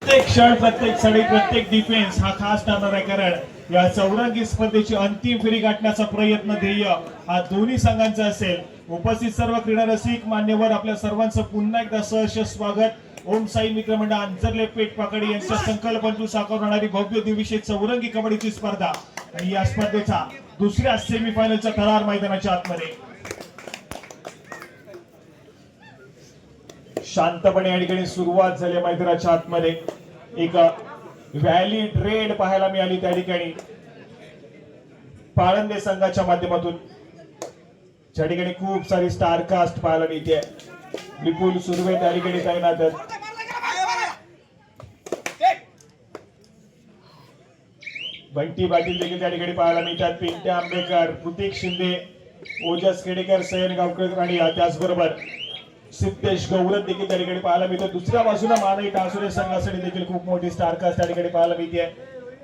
प्रत्येक क्षण, प्रत्येक सडी, प्रत्येक डिफेन्स हा खास ठरणार आहे, कारण या चौरंगी स्पर्धेची अंतिम फेरी गाठण्याचा प्रयत्न ध्येय हा दोन्ही संघांचा असेल. उपस्थित सर्व क्रीडा रसिक मान्यवर आपल्या सर्वांचं पुन्हा एकदा सहर्ष स्वागत. ओम साई मित्र मंडळ आंजर्ले पेठ पाकडी यांच्या संकल्पनेतून साकार होणारी भव्य दिवशी चौरंगी कबड्डीची स्पर्धा आणि या स्पर्धेचा दुसऱ्या सेमीफायनलचा करार मैदानाच्या आतमध्ये शांतपणे या ठिकाणी सुरुवात झाली. मैदानाच्या आतमध्ये एक व्हॅलिड रेड पाहायला मिळाली त्या ठिकाणी पाळंदे संघाच्या माध्यमातून, ज्या ठिकाणी खूप सारी स्टार कास्ट पाहायला मिळते. विपुल सुर्वे त्या ठिकाणी तैनात आहेत. बंटी पाटील देखील त्या ठिकाणी पाहायला मिळतात. पिंट्या आंबेकर, प्रतीक शिंदे, ओजस खेडेकर, सयन गावकर आणि त्याचबरोबर सिद्धेश गौरव देखील त्या ठिकाणी पाहायला मिळतो. दुसऱ्या बाजूला मानवी टासुरे संघासाठी देखील खूप मोठी स्टारकास्ट त्या ठिकाणी पाहायला मिळते.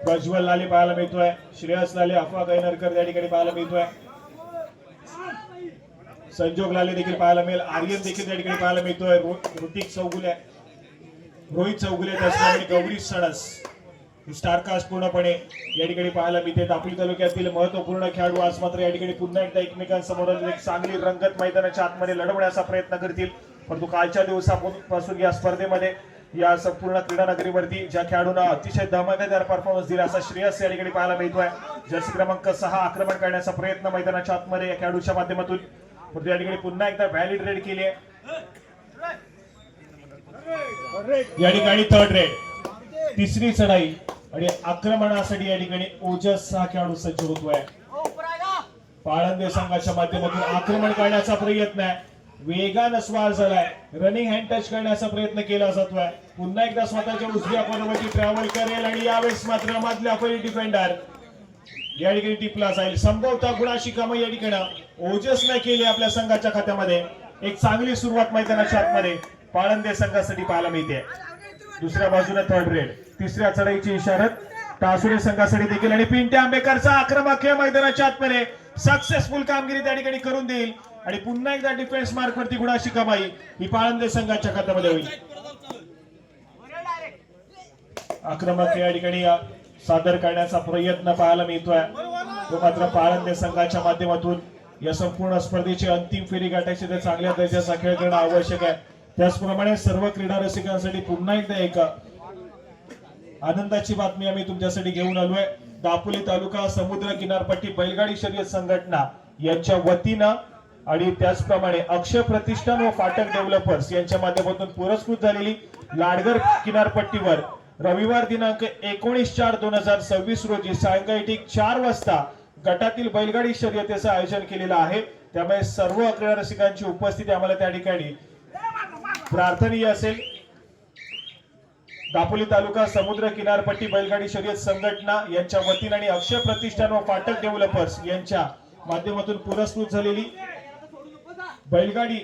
प्रज्वल लाले पाहायला मिळतोय, श्रेयस लाले, अफवा गैनरकर त्या ठिकाणी पाहायला मिळतोय, संजोग लाले देखील पाहायला मिळेल, आर्यन देखील त्या ठिकाणी पाहायला मिळतोय, ऋतिक चौगुले, रोहित चौगुले, त्याचप्रमाणे गौरी सणस स्टारकास्ट पूर्णपणे या ठिकाणी पाहायला मिळते. दापोली तालुक्यातील महत्वपूर्ण खेळाडू आज मात्र या ठिकाणी पुन्हा एकदा एकमेकांसमोर एक चांगली रंगत मैदानाच्या आतमध्ये लढवण्याचा प्रयत्न करतील. परंतु कालच्या दिवसापासून या स्पर्धेमध्ये या संपूर्ण क्रीडा नगरीवरती ज्या खेळाडूंना अतिशय धमाकेदार परफॉर्मन्स दिला असा श्रेयस या ठिकाणी पाहायला मिळतोय. जर्सी क्रमांक 6 आक्रमण करण्याचा प्रयत्न मैदानाच्या आतमध्ये या खेळाडूच्या माध्यमातून, परंतु या ठिकाणी पुन्हा एकदा व्हॅलिड रेड केली आहे. या ठिकाणी थर्ड रेड, तिसरी चढाई आणि आक्रमणासाठी या ठिकाणी ओजस हा खेळाडू सज्ज होतोय. पाळंदे संघाच्या माध्यमातून आक्रमण करण्याचा प्रयत्न आहे. वेगानं स्वार झालाय, रनिंग हँड टच करण्याचा प्रयत्न केला जातोय. पुन्हा एकदा स्वतःच्या उजव्या कॉर्नरवरती ट्रॅव्हल करेल आणि यावेळेस मात्र मधल्या फळी डिफेंडर या ठिकाणी टिपला जाईल. संभवतः गुणाशी कामं या ठिकाणी ओजसने केली आपल्या संघाच्या खात्यामध्ये. एक चांगली सुरुवात मैदानाच्या आतमध्ये पाळंदे संघासाठी पाहायला मिळते. दुसऱ्या बाजूला थर्ड रेड, तिसऱ्या चढाईची इशारत टासुरे संघासाठी देखील आणि पिंट्या आंबेकरचा आक्रमक खेळ मैदानाच्या आतमध्ये सक्सेसफुल कामगिरी त्या ठिकाणी करून देईल आणि पुन्हा एकदा डिफेन्स मार्क वरती गुणाची कमाई ही पाळंदे संघाच्या खात्यामध्ये होईल. आक्रमक या ठिकाणी सादर करण्याचा प्रयत्न पाहायला मिळतोय, तो मात्र पाळंदे संघाच्या माध्यमातून या संपूर्ण स्पर्धेची अंतिम फेरी गाठायची तर चांगल्या दर्जाचा खेळ करणं आवश्यक आहे. त्याचप्रमाणे सर्व क्रीडा रसिकांसाठी पुन्हा एकदा एक आनंदाची बातमी आम्ही तुमच्यासाठी घेऊन आलोय. दापोली तालुका समुद्र किनारपट्टी बैलगाडी शर्यत संघटना यांच्या वतीनं आणि त्याचप्रमाणे अक्षय प्रतिष्ठान व फाटक डेव्हलपर्स यांच्या माध्यमातून पुरस्कृत झालेली लाडगर किनारपट्टीवर रविवार दिनांक 19/4/2026 रोजी सायंकाळी ठीक 4 वाजता गटातील बैलगाडी शर्यतीचं आयोजन केलेलं आहे. त्यामुळे सर्व क्रीडा रसिकांची उपस्थिती आम्हाला त्या ठिकाणी प्रार्थनीय असेल. दापोली तालुका समुद्र किनारपट्टी बैलगाडी शर्यत संघटना यांच्या वतीने आणि अक्षय प्रतिष्ठान व फाटक डेव्हलपर्स यांच्या माध्यमातून पुरस्कृत झालेली बैलगाडी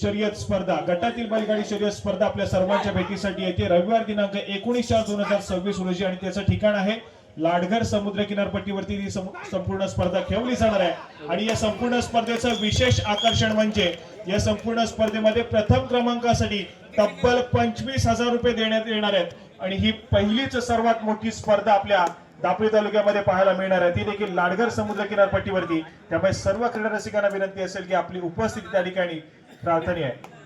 शर्यत स्पर्धा, गटातील बैलगाडी शर्यत स्पर्धा आपल्या सर्वांच्या भेटीसाठी येते रविवार दिनांक 19/4/2026 रोजी आणि त्याचं ठिकाण आहे लाडघर समुद्र किनारपट्टीवरती ही संपूर्ण स्पर्धा खेळवली जाणार आहे. आणि या संपूर्ण स्पर्धेचं विशेष आकर्षण म्हणजे या संपूर्ण स्पर्धेमध्ये प्रथम क्रमांकासाठी तब्बल 25,000 रुपये देण्यात येणार आहेत आणि ही पहिलीच सर्वात मोठी स्पर्धा आपल्या दापोली तालुक्यामध्ये पाहायला मिळणार आहे, ती देखील लाडघर समुद्र किनारपट्टीवरती. त्यामुळे सर्व क्रीडा रसिकांना विनंती असेल की आपली उपस्थिती त्या ठिकाणी प्रार्थनीय आहे.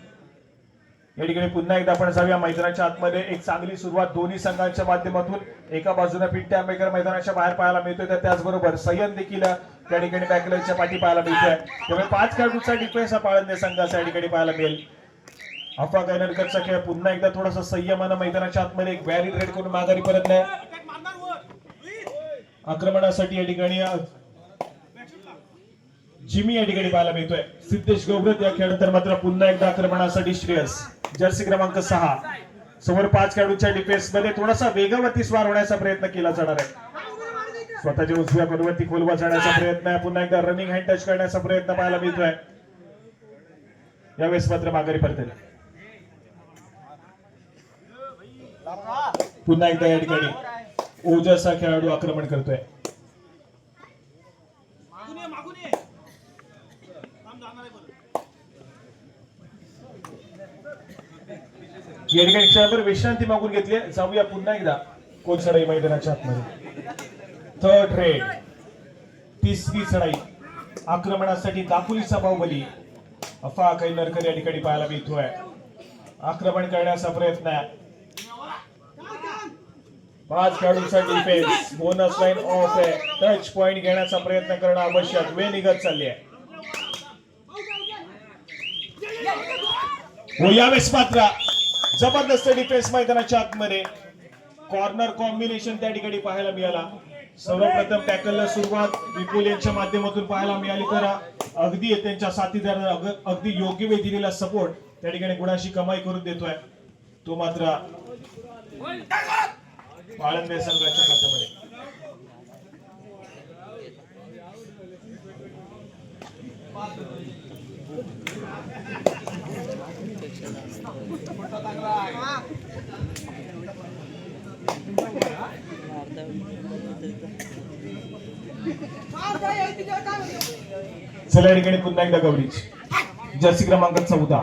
या ठिकाणी पुन्हा एकदा आपण जाऊया मैदानाच्या आतमध्ये. एक चांगली सुरुवात दोन्ही संघांच्या माध्यमातून. एका बाजूला पिंट्या आंबेकर मैदानाच्या बाहेर पाहायला मिळतोय, तर त्याचबरोबर सयन देखील त्या ठिकाणी बॅकलाईनच्या पाठी पाहायला मिळतोय. त्यामुळे 5 खेळाडूंचा डिफेन्स हा पाळंदे संघाचा या ठिकाणी पाहायला मिळेल. अफवा गैनरकरचा खेळ पुन्हा एकदा थोडासा संयमानं मैदानाच्या आतमध्ये एक व्हॅलिड रेड करून माघारी परतलाय. आक्रमणासाठी या ठिकाणी जिमी या ठिकाणी पाहायला मिळतोय. सिद्धेश गौरव या खेळानंतर मात्र पुन्हा एकदा आक्रमणासाठी श्रेयस, जर्सी क्रमांक 6 समोर 5 खेळाडूंच्या डिफेन्स मध्ये थोडासा वेगावरती स्वार होण्याचा प्रयत्न केला जाणार आहे. स्वतःच्या उजव्या पदवरती खोलवा जाण्याचा प्रयत्न आहे. पुन्हा एकदा रनिंग हँड टच करण्याचा प्रयत्न पाहायला मिळतोय. यावेळेस मात्र माघारी परतेल. पुन्हा एकदा या ठिकाणी ओजस हा खेळाडू आक्रमण करतोय. या ठिकाणी क्षणभर विश्रांती मागून घेतली. जाऊया पुन्हा एकदा कोण चढाई मैदानाच्या आतमध्ये. थर्ड रेड, तिसरी चढाई. आक्रमणासाठी दापोलीचा बाहुबली अफा कैलरकर या ठिकाणी पाहायला मिळतोय. आक्रमण करण्याचा प्रयत्न आहे. 5 खेळाडूंचा डिफेन्स. बोनस लाईन ऑफ आहे. टच पॉइंट घेण्याचा प्रयत्न करणं आवश्यक. वेळ निघत चालली आहे. यावेळेस मात्र जबरदस्त डिफेन्स मैदानाच्या आतमध्ये. कॉर्नर कॉम्बिनेशन त्या ठिकाणी पाहायला मिळाला. सर्वप्रथम टॅकलला सुरुवात विपुल यांच्या माध्यमातून पाहायला मिळाली. तर अगदी त्यांच्या साथीदारांना अगदी योग्य वेळ दिलेला सपोर्ट त्या ठिकाणी गुणाशी कमाई करून देतोय. तो मात्र पाळंदे संघाच्या खात्यामध्ये. चला या ठिकाणी पुन्हा एकदा कव्हरेज. जर्सी क्रमांक 14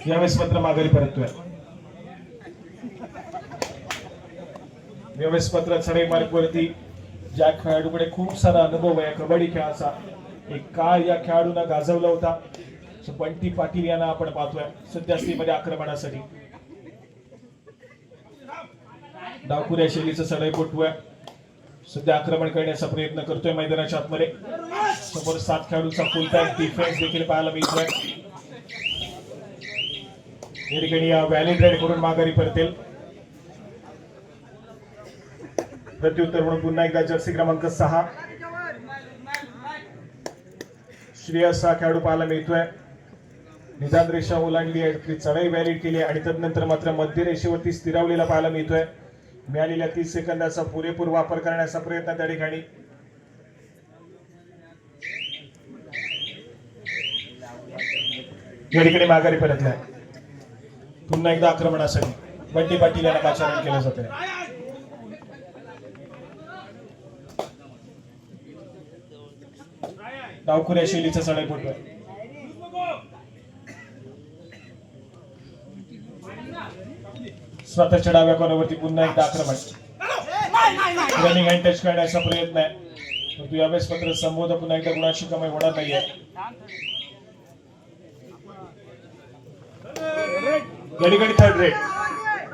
यावेळेस मात्र माघारी परततोय. यावेळेस मात्र चढाई मार्गवरती ज्या खेळाडूकडे खूप सारा अनुभव आहे कबड्डी खेळाचा, एक काळ या खेळाडूंना गाजवला होता. बंटी पाटील यांना आपण पाहतोय सध्या स्थितीमध्ये आक्रमणासाठी. डावखुऱ्या शैलीचं चढाईपटू आहे. सध्या आक्रमण करण्याचा प्रयत्न करतोय मैदानाच्या आतमध्ये. समोर 7 खेळाडूंचा फुल पॅक डिफेन्स देखील पाहायला मिळतोय. या ठिकाणी व्हॅलिड रेड करून माघारी परतेल. प्रत्युत्तर म्हणून पुन्हा एकदा जर्सी क्रमांक 6 श्रेयस हा खेळाडू पाहायला मिळतोय. निदान रेषा ओलांडली आहे, चढाई व्हॅलिड केली आणि तदनंतर मात्र मध्य रेषेवरती स्थिरावलेला पाहायला मिळतोय. मिळालेल्या 30 सेकंदाचा पुरेपूर वापर करण्याचा प्रयत्न त्या ठिकाणी. या ठिकाणी माघारी परतलाय. पुन्हा एकदा आक्रमणासाठी बंटी पाटील यांना पाचारण केलं जात आहे. डावखुऱ्या शैलीचा चढाईपटू आहे. स्वतःच्या डाव्या कॉर्नरवरती पुन्हा एकदा आक्रमण. रनिंग हँड टच करण्याचा प्रयत्न आहे, परंतु यावेळेस मात्र संबोध पुन्हा एकदा गुणाची कमाई होणार नाहीये. या ठिकाणी थर्ड रेड,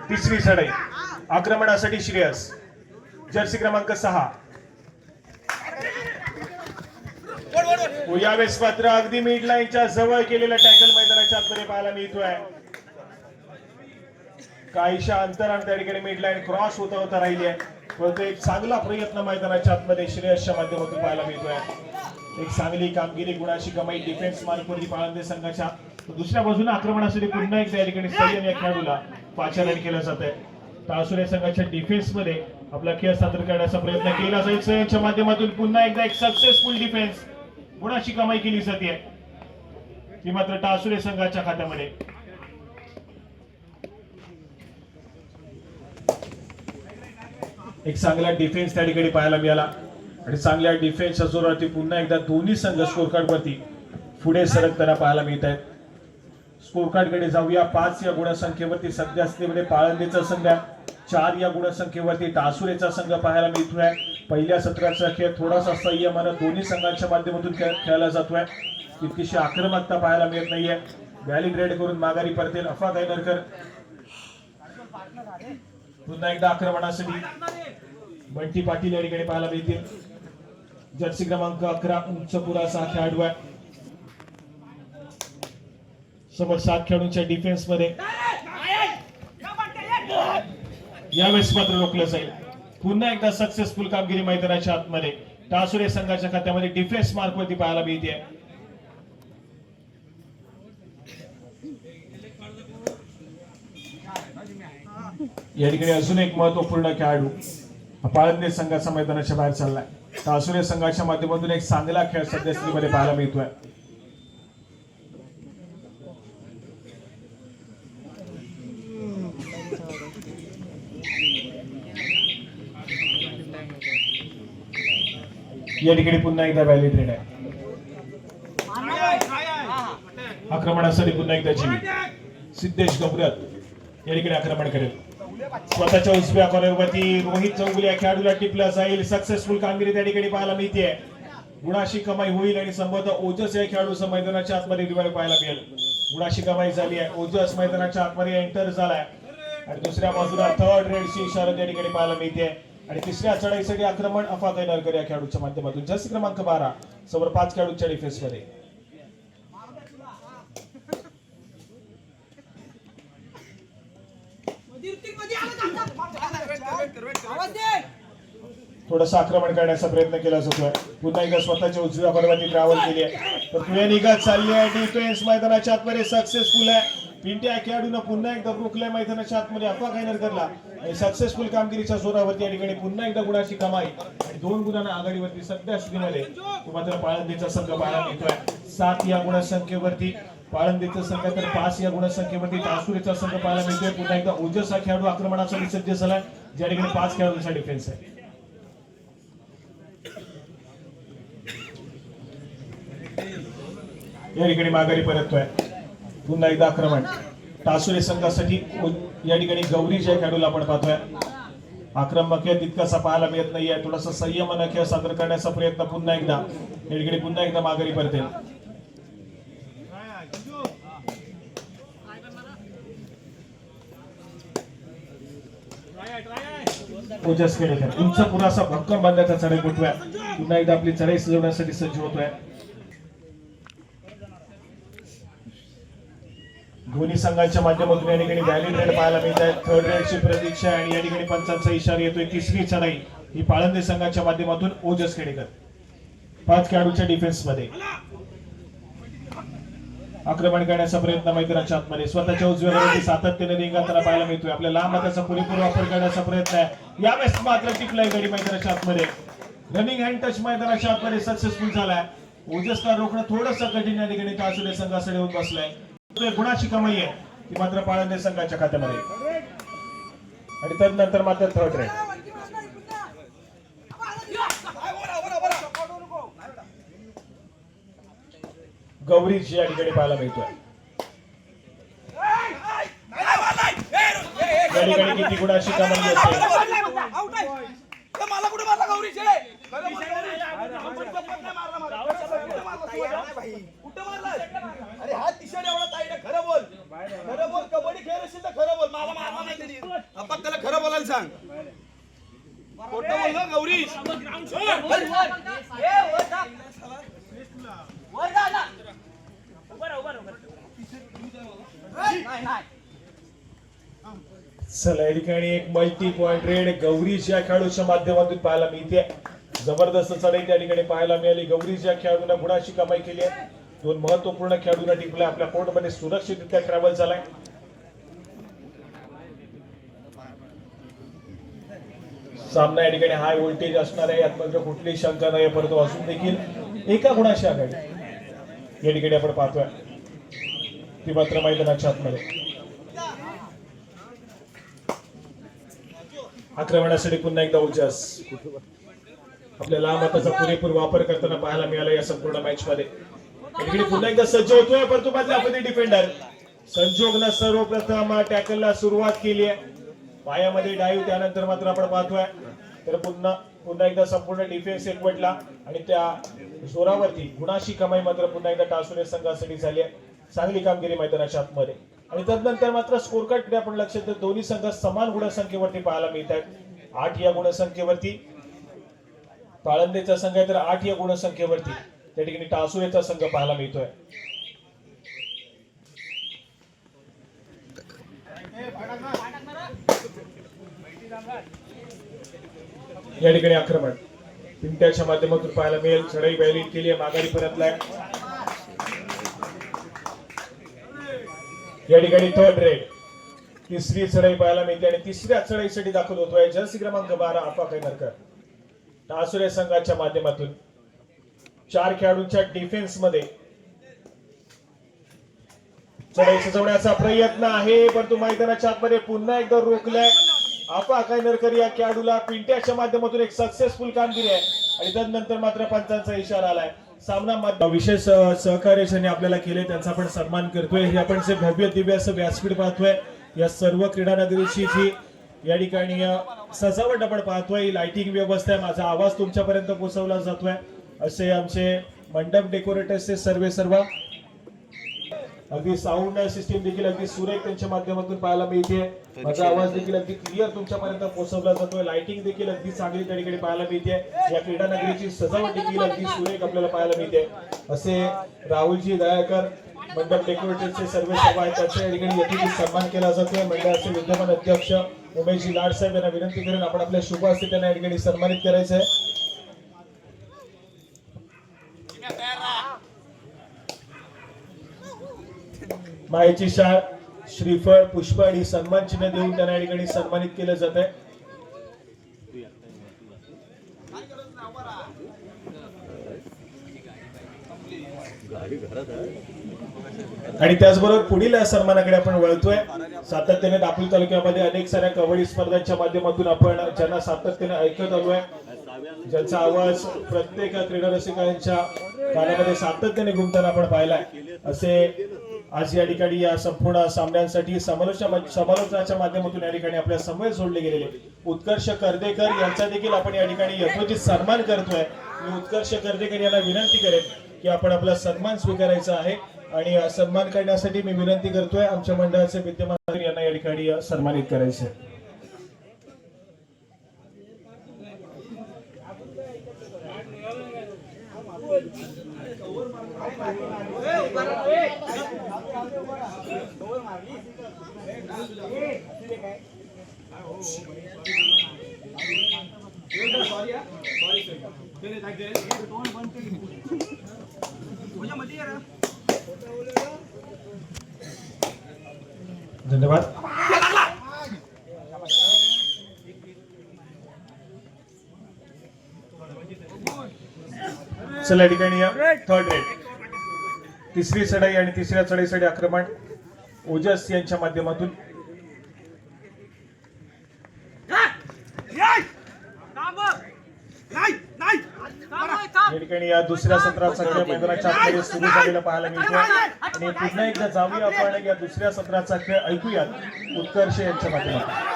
तिसरी चढाई. आक्रमणासाठी श्रेयस जर्सी क्रमांक 6. यावेळेस मात्र अगदी मिड लाईनच्या जवळ केलेला टॅकल मैदानाच्या आतमध्ये पाहायला मिळतोय. काहीशा अंतराने त्या ठिकाणी मिड लाईन क्रॉस होता राहिली आहे, परंतु एक चांगला प्रयत्न मैदानाच्या आतमध्ये श्रेयसच्या माध्यमातून पाहायला मिळतोय. एक चांगली कामगिरी, गुणाची कमाई डिफेन्स मार्कवरती पाळंदे संघाच्या. दुसऱ्या बाजूने आक्रमणासाठी पुन्हा एकदा या ठिकाणी सय्यद या खेळाडूला पाचारण केलं जात आहे. टाळसुरे संघाच्या डिफेन्स मध्ये आपला खेळ सादर करण्याचा प्रयत्न केला जाईल. सय्यदच्या माध्यमातून पुन्हा एकदा एक सक्सेसफुल डिफेन्स, गुणाची कमाई केली जाते ती मात्र टाळसुरे संघाच्या खात्यामध्ये. एक चांगला डिफेन्स त्या ठिकाणी पाहायला मिळाला आणि चांगल्या डिफेन्सच्या जोरावरती पुन्हा एकदा दोन्ही संघ स्कोर कार्ड वरती पुढे सरकताना पाहायला मिळत आहेत. स्कोर कार्ड कडे जाऊया. 5 या गुणसंख्येवरती सध्या स्थितीमध्ये पाळंदेचा संघ, 4 या गुणसंख्येवरती टाळसुरेचा संघ पाहायला मिळतोय. पहिल्या सत्राचा खेळ थोडासा संयमानं दोन्ही संघांच्या माध्यमातून खेळला जातोय. तितकीशी आक्रमकता पाहायला मिळत नाहीये. व्हॅलिड रेड करून माघारी परतेल अफा कैलरकर. पुन्हा एकदा आक्रमणासाठी बंटी पाटील या ठिकाणी पाहायला मिळतील. जर्सी क्रमांक 11 उंच पुराचा खेळाडू आहे. समोर 7 खेळाडूंच्या डिफेन्स मध्ये. यावेळेस मात्र रोखलं जाईल. पुन्हा एकदा सक्सेसफुल कामगिरी मैदानाच्या आतमध्ये टाळसुरे संघाच्या खात्यामध्ये डिफेन्स मार्क वरती पाहायला मिळते. या ठिकाणी अजून एक महत्वपूर्ण खेळाडू पाळंदे संघाच्या मैदानाच्या बाहेर चाललाय. टाळसुरे संघाच्या माध्यमातून एक चांगला खेळ सध्या स्थितीमध्ये पाहायला मिळतोय. या ठिकाणी पुन्हा एकदा व्हॅलिड रेड आहे. आक्रमणासाठी पुन्हा एकदा जीवी. सिद्धेश गबरत या ठिकाणी आक्रमण करेल. स्वतःच्या उजव्या कॉर्नरवरती रोहित चौगुले या खेळाडूला टिपलं जाईल. सक्सेसफुल कामगिरी त्या ठिकाणी पाहायला मिळते. गुणाशी कमाई होईल आणि संभवतः ओजस या खेळाडूचं मैदानाच्या आतमध्ये रिवाइव पाहायला मिळेल. गुणाशी कमाई झाली आहे. ओजस मैदानाच्या आतमध्ये एंटर झालाय आणि दुसऱ्या बाजूला थर्ड रेडची इशारा या ठिकाणी पाहायला मिळते. आणि तिसऱ्या चढाईसाठी आक्रमण अफाक नरकर या खेळाडूच्या माध्यमातून. जर्सी क्रमांक 12 समोर 5 खेळाडूच्या डिफेन्स मध्ये. थोडंसं आक्रमण करण्याचा प्रयत्न केला जातोय. पुन्हा एकदा स्वतःच्या उजव्या कॉर्नरवरती ट्रॅव्हल केली आहे तर पुढे निघत चालली आहे. डिफेन्स मैदानाच्या आतमध्ये सक्सेसफुल आहे. पिंट्या या खेळाडूनं पुन्हा एकदा रोखलंय मैदानाच्या आतमध्ये अफवा कायनर करला आणि सक्सेसफुल कामगिरीच्या जोरावरती या ठिकाणी पुन्हा एकदा गुणाची कमाई आणि 2 गुणांना आघाडीवरती सध्या स्थितीमध्ये मात्र पाळंदीचा संघ पाहायला मिळतोय. 7 या गुणसंख्येवरती पाळंदीचा संघ तर 5 या गुणसंख्येवरती टासुरेचा संघ पाहायला मिळतोय. पुन्हा एकदा ओजस हा खेळाडू आक्रमणासाठी सज्ज झालाय ज्या ठिकाणी 5 खेळाडूंचा डिफेन्स आहे. या ठिकाणी माघारी परततोय. पुन्हा एकदा आक्रमण टासुरे संघासाठी या ठिकाणी गौरी ज्या खेळाडूला आपण पाहतोय. आक्रमक खेळ तितकासा पाहायला मिळत नाहीये. थोडासा संयमानं खेळ सादर करण्याचा प्रयत्न पुन्हा एकदा या ठिकाणी पुन्हा एकदा माघारी परतेल. ओजस खेळकर उंच पुरासा भक्कम बांधण्याचा चढाई कुठवाय. पुन्हा एकदा आपली चढाई सजवण्यासाठी सज्ज होतोय. दोन्ही संघांच्या माध्यमातून या ठिकाणी व्हॅलिड रेड पाहायला मिळत आहे. थर्ड रेडची प्रतीक्षा आणि या ठिकाणी पंचांचा इशारा येतोय. तिसरी चढाई ही पाळंदे संघाच्या माध्यमातून ओजस खेडेकर 5 खेळाडूच्या डिफेन्स मध्ये आक्रमण करण्याचा प्रयत्न मैदानाच्या आतमध्ये. स्वतःच्या उजव्यावरती सातत्याने रिंगाताना पाहायला मिळतोय. आपल्या लांब हाताचा पुरेपूर वापर करण्याचा प्रयत्न आहे. यावेळेस मात्र टिपलाय गडी मैदानाच्या आतमध्ये. रनिंग हँड टच मैदानाच्या आतमध्ये सक्सेसफुल झालाय. ओजसला रोखणं थोडंसं कठीण या ठिकाणी टासुरे संघाकडे होऊन बसलाय. गुणाची कमाई आहे ती मात्र पाळंदे संघाच्या खात्यामध्ये आणि तदनंतर मात्र थर्ड रेड. गौरी या ठिकाणी पाहायला मिळतोय. या ठिकाणी किती गुणाची कमाई असेल. मला कुठे मारला गौरी कुठे मारला. अरे हा टी-शर्ट एवढा ताईने खरं बोल. खरं बोल. कबड्डी खेळ असेल तर खरं बोल. मला मारला नाही तरी आपण त्याला खरं बोलायला सांग. खोटं बोल ना गौरी. चला या ठिकाणी एक मल्टी पॉइंट रेड गौरीश या खेळाडूच्या माध्यमातून पाहायला मिळते. जबरदस्त चढाई त्या ठिकाणी पाहायला मिळाली. गौरीश या खेळाडूने गुणाची कमाई केली आहे. 2 महत्वपूर्ण खेळाडूंना टिपलाय. आपल्या कोर्टमध्ये सुरक्षितरित्या ट्रॅव्हल झालाय. सामना या ठिकाणी हाय व्होल्टेज असणार आहे. यात मात्र कुठलीही शंका नाही. परंतु असून देखील एका गुणाची आघाडी या ठिकाणी आपण पाहतोय ती मात्र मैदानाच्या आतमध्ये. आक्रमणासाठी पुन्हा एकदा ओजस आपल्या लांब हाताचा पुरेपूर वापर करताना पाहायला मिळाला या संपूर्ण मॅच मध्ये. इकडे पुन्हा एकदा सज्ज होतोय परंतु मधल्या मध्ये डिफेंडर संजोगनं सर्वप्रथम टॅकलला सुरुवात केली आहे. पायामध्ये डाईव्ह त्यानंतर मात्र आपण पाहतोय तर पुन्हा एकदा संपूर्ण डिफेन्स एकवटला आणि त्या जोरावरती गुणाची कमाई मात्र पुन्हा एकदा टासुरे संघासाठी झाली आहे. चांगली कामगिरी मैदानाच्या आतमध्ये आणि तदनंतर मात्र स्कोर कार्डकडे आपण लक्ष देतो. दोन्ही संघ समान गुणसंख्येवरती पाहायला मिळत आहेत. 8 या गुणसंख्येवरती पाळंदेचा संघ आहे तर 8 या गुणसंख्येवरती त्या ठिकाणी टासुरेचा संघ पाहायला मिळतोय. या ठिकाणी आक्रमण पिंट्याच्या माध्यमातून पाहायला मिळेल. चढाई व्हॅलिड केली आहे. माघारी परतलाय. या ठिकाणी थर्ड रेड तिसरी चढाई पाहायला मिळते आणि तिसऱ्या चढाईसाठी दाखल होतोय जर्सी क्रमांक 12 अफाक नरकर. टासुरे संघाच्या माध्यमातून 4 खेळाडूंच्या डिफेन्स मध्ये चढाई सजवण्याचा प्रयत्न आहे परंतु मैदानाच्या आतमध्ये पुन्हा एकदा रोखलाय. अफाक नरकर या खेळाडूला पिंट्याच्या माध्यमातून एक सक्सेसफुल कामगिरी आहे आणि तदनंतर मात्र पंचांचा इशारा आलाय. सामना विशेष सहकार्य ज्यांनी आपल्याला केले त्यांचा आपण सन्मान करतोय. हे आपण जे भव्य दिव्य असं व्यासपीठ पाहतोय, या सर्व क्रीडा नगरीची जी या ठिकाणी सजावट आपण पाहतोय, लाइटिंग व्यवस्था आहे, माझा आवाज तुमच्यापर्यंत पोहोचवला जातोय. असे आमचे मंडप डेकोरेटर्सचे सर्व अगदी साऊंड सिस्टीम देखील अगदी सुरेख त्यांच्या माध्यमातून पाहायला मिळते. माझा आवाज देखील अगदी क्लिअर तुमच्यापर्यंत पोहोचवला जातोय. लाइटिंग देखील अगदी चांगली त्या ठिकाणी पाहायला मिळते. या क्रीडा नगरीची सजावट देखील अगदी सुरेख आपल्याला पाहायला मिळते. असे राहुलजी दयाकर मंडप डेकोरेटरचे सर्व आहेत, त्यांच्या या ठिकाणी यथोचित सन्मान केला जातोय. मंडळाचे विद्यमान अध्यक्ष उमेशजी लाड साहेब यांना विनंती करून आपण आपल्या शुभ हस्ते त्यांना या ठिकाणी सन्मानित करायचं आहे. मायेची शाळ, श्रीफळ, पुष्प आणि सन्मान चिन्ह देऊन त्यांना या ठिकाणी सन्मानित केलं जात आहे. आणि त्याचबरोबर पुढील सन्मानाकडे आपण वळतोय. सातत्याने दापोली तालुक्यामध्ये अनेक साऱ्या कबड्डी स्पर्धांच्या माध्यमातून आपण ज्यांना सातत्याने ऐकत आलोय, ज्यांचा आवाज प्रत्येक क्रीडा रसिकांच्या कानामध्ये सातत्याने घुमताना आपण पाहिलाय, असे आज या ठिकाणी या संपूर्ण सामन्यांसाठी समालोचनाच्या माध्यमातून या ठिकाणी आपल्या समवेत जोडले गेलेले उत्कर्ष कर्देकर यांचा देखील आपण या ठिकाणी यथोचित सन्मान करतोय. मी उत्कर्ष कर्देकर यांना विनंती करेन की आपण आपला सन्मान स्वीकारायचा आहे आणि सन्मान करण्यासाठी मी विनंती करतोय आमच्या मंडळाचे विद्यमान यांना या ठिकाणी सन्मानित करायचे. धन्यवाद. चला या ठिकाणी थर्ड रेड, तिसरी चढाई आणि तिसऱ्या चढाईसाठी आक्रमण ओजस यांच्या माध्यमातून. या ठिकाणी या दुसऱ्या सत्राचा खेळ मैदानाच्या आतमध्ये सुरू झालेला पाहायला मिळतो आणि पुन्हा एकदा जाऊया आपण या दुसऱ्या सत्राचा खेळ ऐकूयात उत्कर्ष यांच्या माध्यमातून.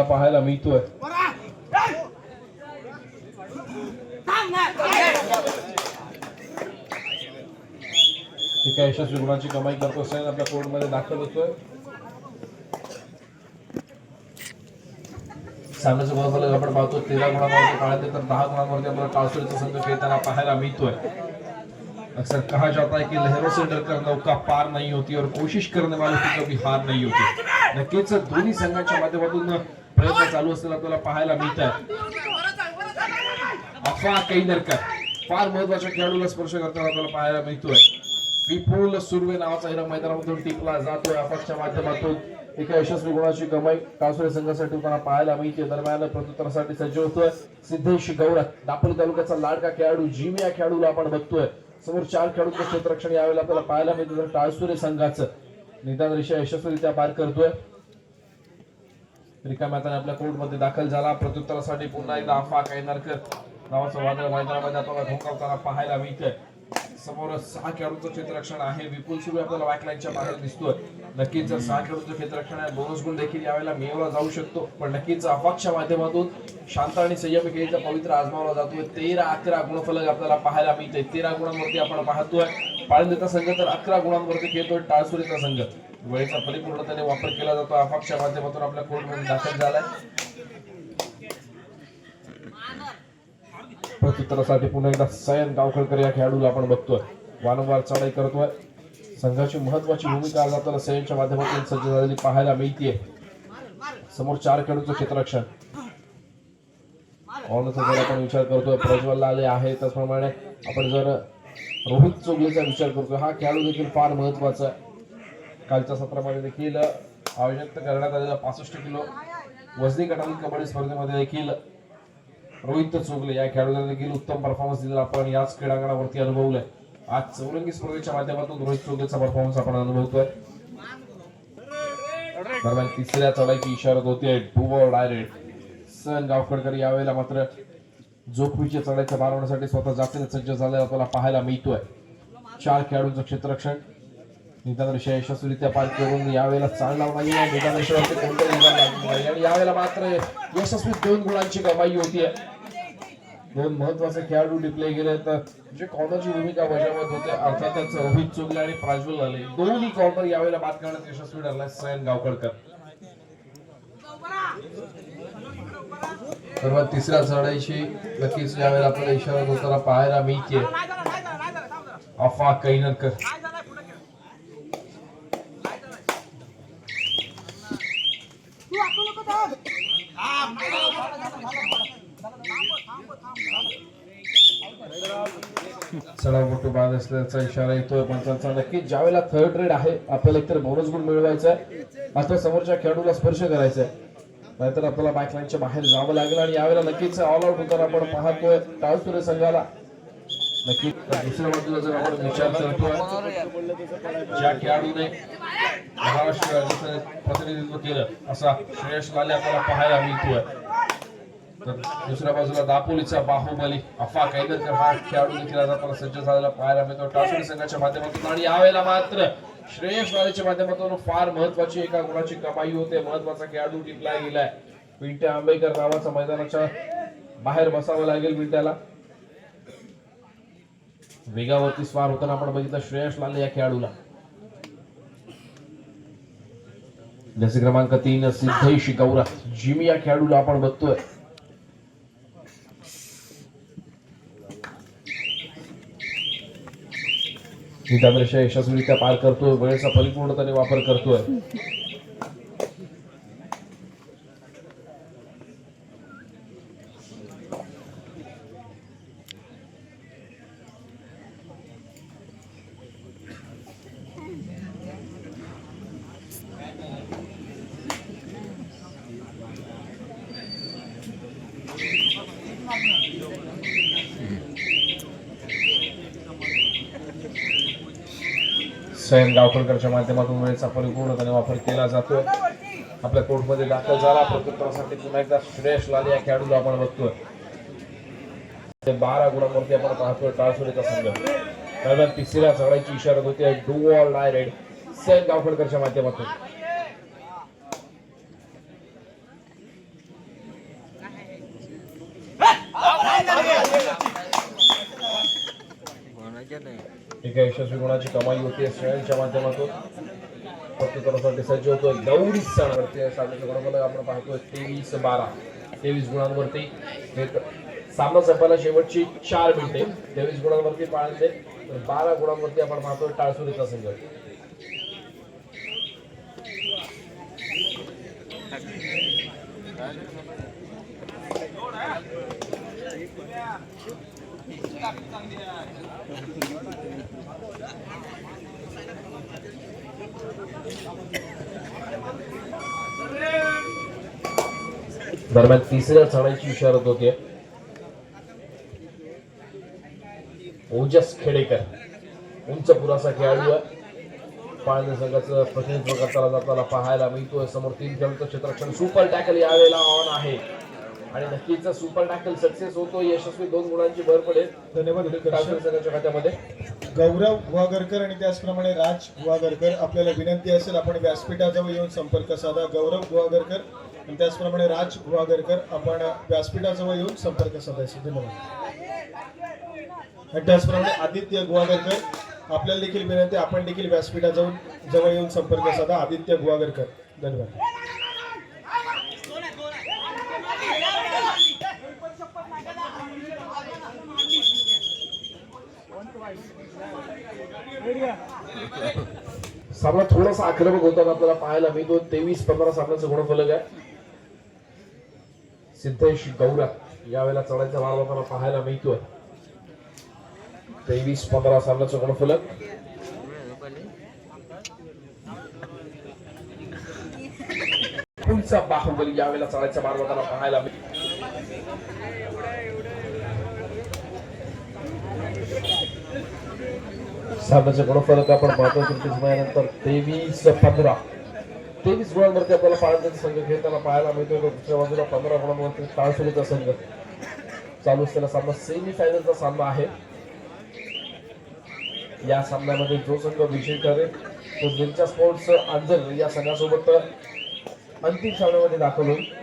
पाहायला मिळतोय एका यशस्वी गुणांची कमाई करतो सैन आपल्या कोर्टमध्ये दाखल होतोय. सामन्याचा गुणफलक आपण पाहतो 13 गुणांवरती पाहते तर 10 गुणांवरती आपल्याला टाळसोलीचा संघ खेळताना पाहायला मिळतोय. अक्सर कहा जाता है कि लहरों से डरकर नौका पार नहीं होती और कोशिश करने वालों की कभी हार नहीं होती. नक्कीच दोन्ही संघांच्या माध्यमातून प्रयत्न चालू असलेला आपल्याला पाहायला मिळत आहे. अफवा कैनरकर फार महत्वाच्या खेळाडूला स्पर्श करताना आपल्याला पाहायला मिळतोय. विपुल सुर्वे नावाचा हिरा मैदानामधून टिपला जातोय. अफाच्या माध्यमातून एका यशस्वी गुणाची कमाई टाळसोली संघासाठी होताना पाहायला मिळते. दरम्यान प्रत्युत्तरासाठी सज्ज होतोय सिद्धेश गौरव, दापोली तालुक्याचा लाडका खेळाडू. जिम या खेळाडूला आपण बघतोय. समोर 4 खेळाडूंचं क्षेत्ररक्षण यावेळेला आपल्याला पाहायला मिळतं तर टाळसोली संघाचं निदान रेषा यशस्वीरित्या पार करतोय. रिकाम्या हाताने आपल्या कोर्टमध्ये दाखल झाला. प्रत्युत्तरासाठी पुन्हा एकदा अफा कैनरकर नावाचं वादळ मैदानामध्ये आपल्याला धोकावताना पाहायला मिळतंय. समोर 6 खेळाडूंचं क्षेत्ररक्षण आहे. विपुल सुर्वे आपल्याला बॅकलाईनच्या बाहेर दिसतोय. नक्कीच जर 6 खेळाडूंचं क्षेत्ररक्षण आहे बोनस गुण देखील यावेळेला मिळवला जाऊ शकतो. पण नक्कीच अफाच्या माध्यमातून शांत आणि संयमी खेळीचा पवित्र आजमावला जातोय. 13-11 गुणफलक आपल्याला पाहायला मिळते. 13 गुणांवरती आपण पाहतोय पाळंदेचा संघ तर 11 गुणांवरती खेळतोय टाळसोलीचा संघ. वेळेचा परिपूर्णतेने वापर केला जातो. अफाच्या माध्यमातून आपल्या कोर्टमध्ये दाखल झालाय. प्रत्युत्तरासाठी पुन्हा एकदा सयन गावखळकर या खेळाडूला आपण बघतोय. वारंवार चढाई करतोय. संघाची महत्वाची भूमिका आज आपल्याला सयनच्या माध्यमातून सज्ज झालेली पाहायला मिळते. समोर 4 खेळाडूंचं क्षेत्ररक्षण जर आपण विचार करतोय प्रज्वल लाले आहे त्याचप्रमाणे आपण जर रोहित चोगलेचा विचार करतोय हा खेळाडू देखील फार महत्वाचा आहे. कालच्या सत्रामध्ये देखील आयोजित करण्यात आलेला 65 किलो वजनी गटातील कबड्डी स्पर्धेमध्ये देखील रोहित चोगले या खेळाडूने देखील उत्तम परफॉर्मन्स दिलेला आपण याच क्रीडांगणावरती अनुभवलंय. आज चौरंगी स्पर्धेच्या माध्यमातून रोहित चौधरीचा परफॉर्मन्स आपण अनुभवतोय. दरम्यान तिसऱ्या चढाईची इशारा होते टू बॉल डायरेक्ट. सन गावखडकर यावेळेला मात्र जोखमीच्या चढाईच्या मारवण्यासाठी स्वतः जातीने सज्ज झालेला आपल्याला पाहायला मिळतोय. 4 खेळाडूंचं क्षेत्ररक्षण निदान रेषा यशस्वीरित्या पार करून यावेळेला चालणार नाही. निदान रेषेवरती कोणतं निदान लागलं नाही आणि यावेळेला मात्र यशस्वी 2 गुणांची कमाई होतीये. 2 महत्वाचे खेळाडू डिप्ले गेले तर जे कॉर्नरची भूमिका बजावत होते अर्थातच रोहित चोगले आणि प्राज्वल आले. दोन्ही कॉर्नर यावेळेला बाद करण्यात यशस्वी ठरलाय सयन गावखडकर. सर्वात तिसऱ्या चढाईची नक्कीच यावेळेला आपल्याला इशारा होताना पाहायला मिळते. अफाक कैनरकर चढाव मोठे बाद असल्याचा इशारा येतोय पंचांचा. नक्कीच ज्यावेळेला थर्ड रेड आहे आपल्याला एकतर बोनस गुण मिळवायचा आहे मात्र समोरच्या खेळाडूला स्पर्श करायचा आहे नाहीतर आपल्याला बॅकलाईनच्या बाहेर जावं लागेल. आणि यावेळेला नक्कीच ऑल आउट होताना आपण पाहतोय टाळसुरे संघाला. नक्कीच दुसऱ्या बाजूला जर आपण विचार करतोय ज्या खेळाडूने महाराष्ट्र राज्याचं प्रतिनिधित्व केलं असा श्रेयस लाले आपल्याला पाहायला मिळतोय. तर दुसऱ्या बाजूला दापोलीचा बाहुबली अफाक कैनरकर हा खेळाडू देखील आज आपल्याला सज्ज झालेला पाहायला मिळतो टाळसुरे संघाच्या माध्यमातून. आणि यावेळेला मात्र श्रेयस लालेच्या माध्यमातून फार महत्वाची एका गुणाची कमाई होते. महत्वाचा खेळाडू टिपला गेलाय. पिंट्या आंबेकर नावाचा मैदानाच्या बाहेर बसावं लागेल पिंट्याला. वेगावरती स्वार होताना आपण बघितलं श्रेयस लाले या खेळाडूला. जसे क्रमांक 3 सिद्धेश गौरा जिमी या खेळाडूला आपण बघतोय. निदानरेषा यशस्वीरित्या पार करतोय. वेळेचा परिपूर्णपणे वापर करतोय. सयन गावखडकरच्या माध्यमातून वेळेचा परिपूर्णपणे वापर केला जातोय. आपल्या कोर्टमध्ये दाखल झाला. प्रत्युत्तरासाठी पुन्हा एकदा श्रेयस लाले या खेळाडूला आपण बघतोय. 12 गुणांवरती आपण पाहतोय टाळसुरेचा संघ. दरम्यान तिसऱ्या चढाईची इशारा होती डू ऑल डायरेक्ट सयन गावखडकरच्या माध्यमातून. एका यशस्वी गुणाची कमाई होती श्रेयांच्या माध्यमातून. प्रत्युत्तरासाठी सज्ज होतोय गौरी सणावरती सामन्याच्या गुणांमध्ये आपण पाहतोय 23 गुणांवरती. सामना संपायला शेवटची 4 मिनिटे. 23 गुणांवरती पाळले तर 12 गुणांवरती आपण पाहतोय टाळसुरेचा संघ. दरम्यान तिसऱ्या चढाईची इशारत होते ओजस खेडेकर उंच पुराचा खेळाडू आहे. पाळणे संघाचं प्रतिनिधित्व करताना जाताना पाहायला मिळतोय. समोर 3 खेळाडूंचं क्षेत्ररक्षण. सुपर टॅकल यावेळेला ऑन आहे आणि नक्कीच सुपर टॅकल सक्सेस होतो. यशस्वी 2 गुणांची भर पडेल. धन्यवाद. संघाच्या खात्यामध्ये गौरव गुहागरकर आणि त्याचप्रमाणे राज गुहागरकर आपल्याला विनंती असेल आपण व्यासपीठाजवळ येऊन संपर्क साधा. गौरव गुहागरकर आणि त्याचप्रमाणे राज गुहागरकर आपण व्यासपीठाजवळ येऊन संपर्क साधायचे. धन्यवाद. आणि त्याचप्रमाणे आदित्य गुहागरकर आपल्याला देखील विनंती आपण देखील व्यासपीठाजवळ येऊन संपर्क साधा. आदित्य गुहागरकर. धन्यवाद. सामना थोडासा आक्रमक होताना आपल्याला पाहायला मिळतो. 23-15 सामन्याचं गुणफलक आहे. सिद्धेश गौरा यावेळेला चढाईचा मार होताना पाहायला मिळतोय. 23-15 सामन्याचं गुणफलक. पुढचा बाहुबली यावेळेला चढाईचा मार होताना पाहायला मिळतो. सामन्याचा गुणफलक आपण पाहतो तृतीय समयानंतर 23-15 23 गुणांवरती आपल्याला पाळण्याचा संघ खेळताना पाहायला मिळतो. दुसऱ्या बाजूला 15 गुणांवरती ताळसुरीचा संघ चालू असलेला सामना सेमी फायनलचा सामना आहे. या सामन्यामध्ये जो संघ विजयी ठरेल तो दिलच्या स्पोर्ट्स अंजर या संघासोबत अंतिम सामन्यामध्ये दाखल होईल.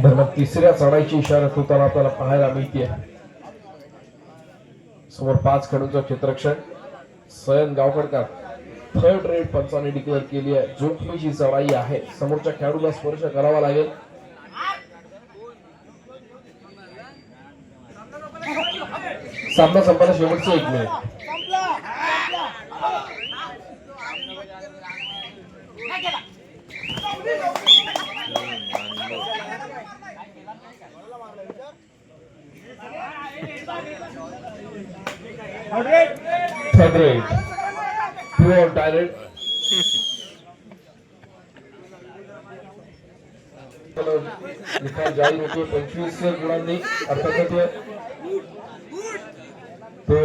दरम्यान तिसऱ्या चढाईची इशारत होताना आपल्याला पाहायला मिळते. समोर 5 खेळाडूंचं क्षेत्ररक्षण सयन गावकरकर थर्ड रेड पंचाने डिक्लेअर केली आहे. जोखमीची चढाई आहे, समोरच्या खेळाडूला स्पर्श करावा लागेल. सामना संपायला शेवटचे 1 minute. Third red pure direct निकाल जाहीर होतो 25 गुणांनी. अर्थात तो